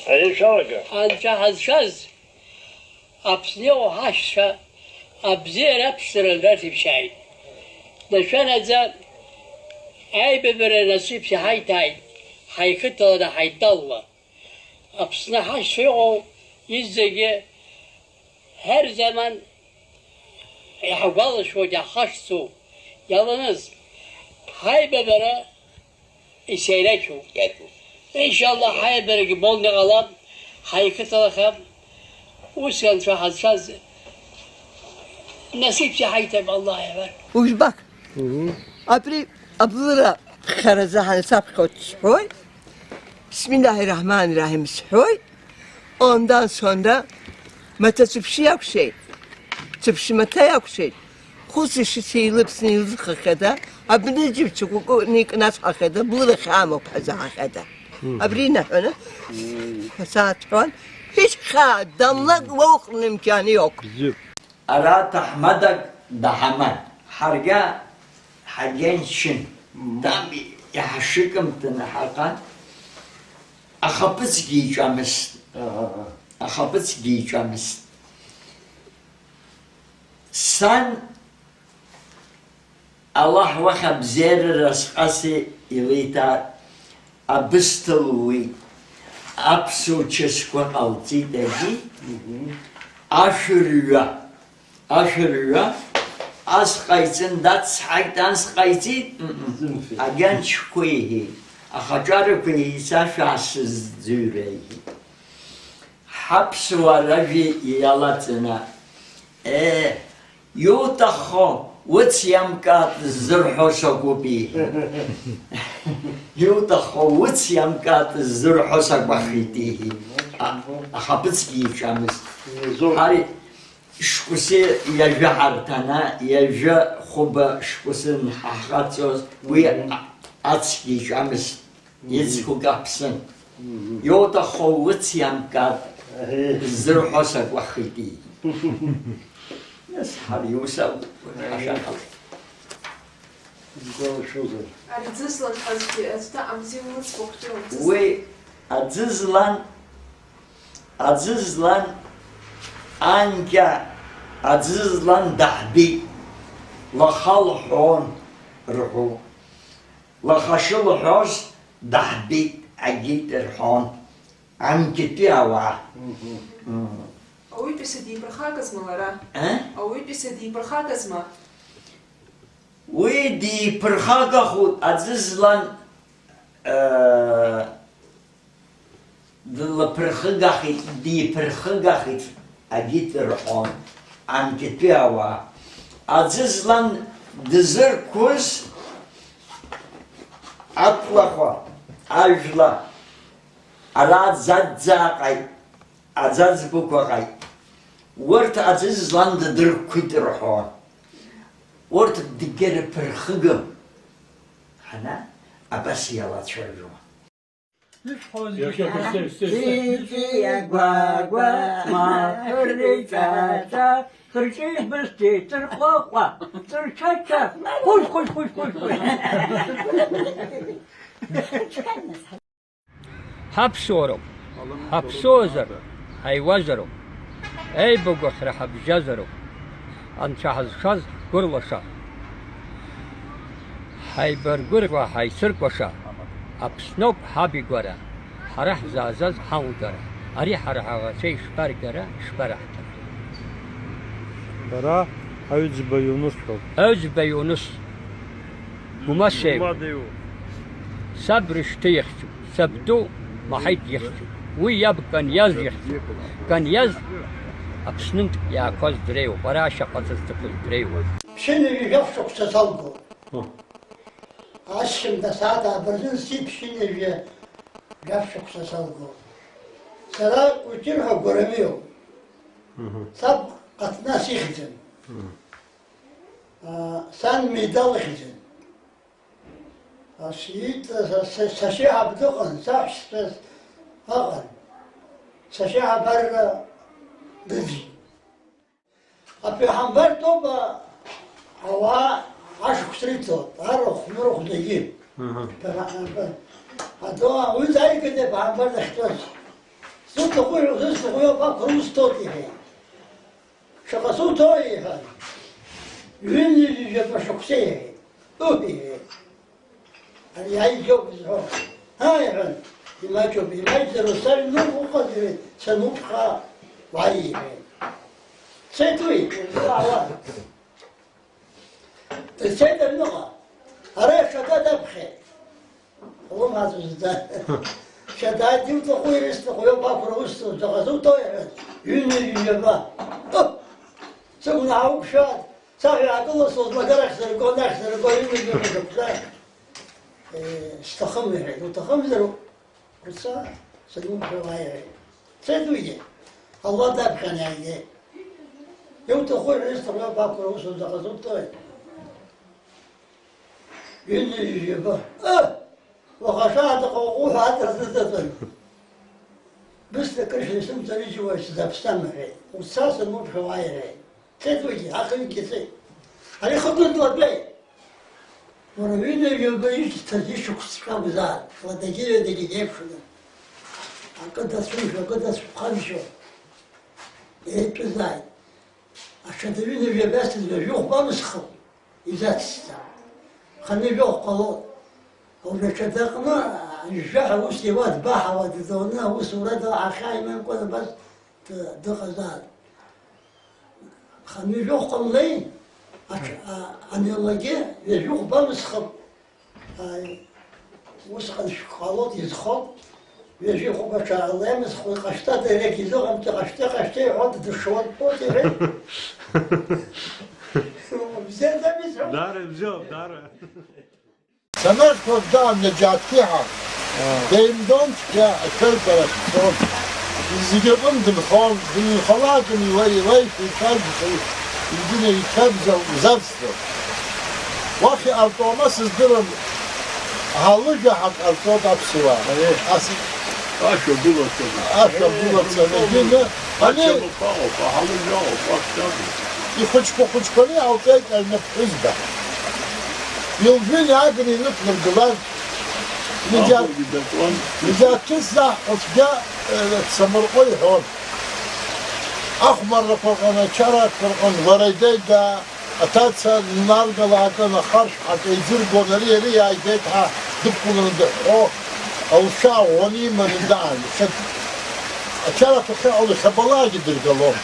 Hadi şalaka. Anca apsni o haşa abzir apsırılır bir şey. Düşünece ay bebere nasip si haytay haykıt ola haytallah. Apsni haşa o yüzdeki her zaman havalı şoca haşsu yalnız hay bebere şeyle çok. İnşallah hay bebere bol ne alam haykıt olakam وسال شو حساس نصيب شي حيتم الله يا بر وش بك؟ أبلغ خرزها سبخت şoy. Bismillahirrahmanirrahim şoy. Ondan sonra mete çıpşı yok şey. Çıpşı mete yok şey. Hususi şeylip sinirli hakeda. Abine cip çıkık niknas hakeda. Bulur xamo paza hakeda. Abrina öyle. Saat falan. Hiç damla okun imkanı yok. Ara tahmadak dahaman. Harga hagenşin. Tam bir yaşıkım tını hakan. Akapıs giyeceğimiz. Akapıs giyeceğimiz. Sen Allah vakab zeri raskası ilita abıstılvi. Apsu çeskon altı dedi, aşırıya, az kaysın, dat sahaydan kaysın, agen çıkıyı, akacarı kıyısa şahsız züreyi. Hapsu varavi yalatına, yutakho, وتسيامكات الزرحو سقوبي يوتخو وتسيامكات الزرحو سقبخيتيه أخبتسكي شامس هاري شكوسي يجا عرتنا يجا خوبا شكوسي نحاقاتيوس وي أتسكي شامس يزكو قابسن يوتخو وتسيامكات الزرحو سقبخيتيه هاري يوسف عشان Adzizlan hazbi esta amzimun spoktum. Ve azizlan anca azizlan dahbi la khalhon ruhu la khashul hos dahbi agit rhon am kitiawa. Oy pisedi برخاكس مغرا. Oy pisedi برخاكس ما. ويدي برخاقة خود عزيزلان دي برخاقة أجيت رحون عن كتاوا عزيزلان دزر كوز أطلقوا أجلا على زاد زاقي عزاز بوكوغاي ورت عزيزلان ددر كويت رحون ورت الدجال برخجم أنا أبس يلا تشوفوا يا غوا ما خرجتا خرجي بستي ترقوا ترشتا خوش hapsorum hapsozar hay wazarum ey bugохра habjazarum anchaz khaz gurlasha hay burgurwa hay sirkosha apsnop habi gora harah zazaz haudara ari haraha şey şpargara şparah Bara Özbe Yunus kol. özbe yunus buma şey sabr işteyxtu sabdu mahit yextu ve yabkan yaz yextu kan yaz apsnint ya koz dreyo bara şaqatsız tıkıl dreyo Şimdi yapşok sasalgo. Aşkım da saat abırdın sip şimdi yapşok sasalgo. Sana uçur ha göremiyor. Sab katına siktin. Sen midalı xizin. Aşiyit saşı abdıqın saçsız ağın. Saşı haber dedi. Peygamber toba hava aşk sırtı, arık, nuruk değil. Hatta o yüzden ki de Peygamber de ihtiyaç. زوت أخوي زوت أخوي بقى روس توتي هي شقصو توي هاي يني جاب شخصية توي هاي هاي جو بزهور هاي هاي ما جو بي ما يصير سال نور وقدر سنوبخا وعي سيتوي السيد اللغة أرى شداد بخير هو ما تزداد شداد يوم تقوي رست قوي بافر وستو تغزو طير يني يبا سمنا عوب شاد صاحي عقل صوت ما قال أخسر قول أخسر قول يني يبا استخم يحيد وتخم ذرو قصة سلمون حوايا سيدوية الله داب كان يعني يوم تقوي رست قوي بافر وستو تغزو طير يني يبا وغشاة قوقوها حتى تتفل بس تكرش اسم تريجي واشتدى بستمر وساس الموت حواير تتوجي عقلي كثير هذه خطوة لبي ورمينا يبيش تجيش كسكا بزاد فتجينا دقي جيب شنو عقد اسوش عقد اسوخانشو ايه تزاي عشان تبين يباس الجوخ بمسخو إذا تستع خلي جوخ قلوط ونشتقنا الجح واستوات باحة وتذونا وسورة عخاي من كل بس دغزال خلي جوخ قلين أن يلاقي يجوخ بمسخب وسخ الشقالات يزخب يجي خو بشا الله يمسخ ويقشطات إليك يزوغ أنت قشطي يعود الشوال بوتي بزين ده بيزعو داره بزوب داره سمعت قدام نجاتيها دايم دونت يا كلبرك صوت يزيدون بالخال بالخلاط يوري في كلب يدينا يكبز وزفته واخي الطوماس الدرم هالوجه حق الطوب بسوا أصل أشو بلوت أشرب بلوت سنجينا أنا يخشكوني أو تيك المحزبة يلفين عقني نطلب قبل نجا كسا أصجاء تسمرقوي هون أخمر فرقنا شرق فرقنا وريديدا أتاتسا النار قلعتنا خرش حتى يزرقون ري عيديتها دبقون ندحوه أو شاو ونيمة ندعان شرق خيالي خبلا قدر قلوم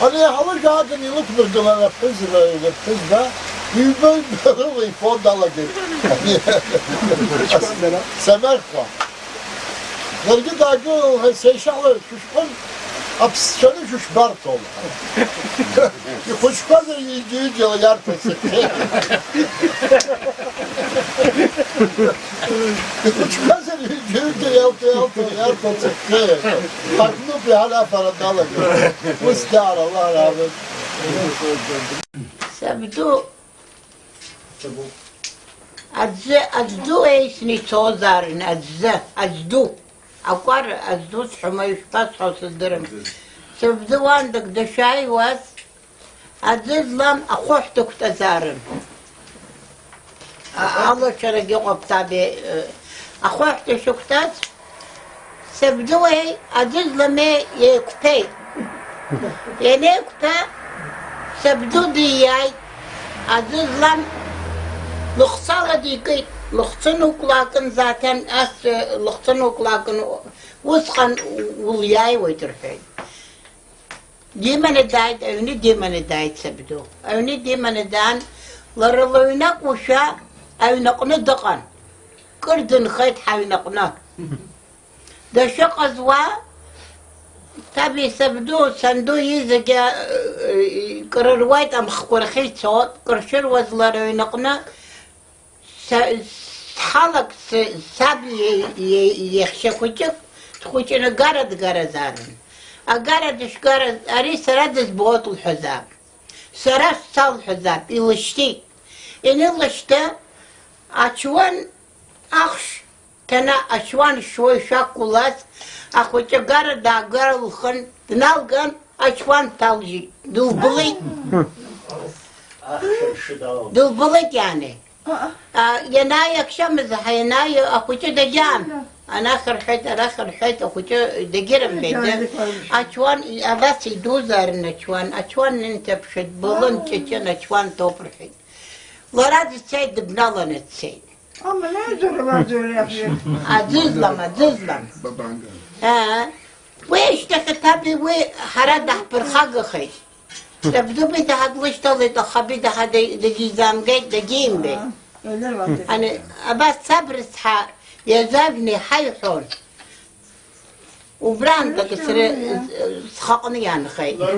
أنا حاول قاعدني نطلب قبل الحزبة يبين برضه يفوت على كده. سمرقة. نرجع أقول سيشعل شو أبس شنو شو شبرتهم. يخش قدر يجي ويرفس. يخش قدر يجي ويرفس. حكموا في هلا فرد على كده. مستعار الله العظيم. سبتو أجدو إيش نتوزارن أجدو أقار أجدو سحما يشبس حوص الدرم سبتو عندك دشاي واس أجد لام أخوحتك تزارن الله شرق يقب تابي أخوحت شكتاز سبتو هي أجد لام يكبي يعني يكبي سبتو دياي أجد لام لخصالة ديكي لخصنوك لكن ذاتن أس لخصنوك لكن وسخن ولياي ويترفين ديما ندايت أوني ديما ندايت سبدو أوني ديما ندان لرلوينك وشا أو نقنا دقن كردن خيط حاوي نقنا ده شق زوا تابي سبدو سندو يزجا كرروايت أم خورخي صوت كرشر وزلروي نقنا حالك سابي يخشكوشك تخوشنا قرد قرزان أقردش قرد أري سردس بوط الحزاب سرس صال الحزاب إلشتي إن إلشتا أشوان أخش تنا أشوان شوي شاكولاس أخوشا قرد قرد الخن تنالقن أشوان تالجي دول بليت دول بليت يعني يناي أكشم زح يناي أخوشا دجام أنا آخر حيت أخوتي دقيرم بيدا أشوان أباسي دوزار نشوان أشوان أنت بشد بلون تشين أشوان توبرحي لراد السيد بنالن السيد أما لا زور ما زور يا أخي أزيزلم ويش تكتبي وي حرادة برخاق خيش تبدو بيتا هدوش طلي تخبي ده هدي دجيزام جيت دجيم بي أنا أباس صبر إسحاق يزابني حيحون وبراندك سخقني يعني خير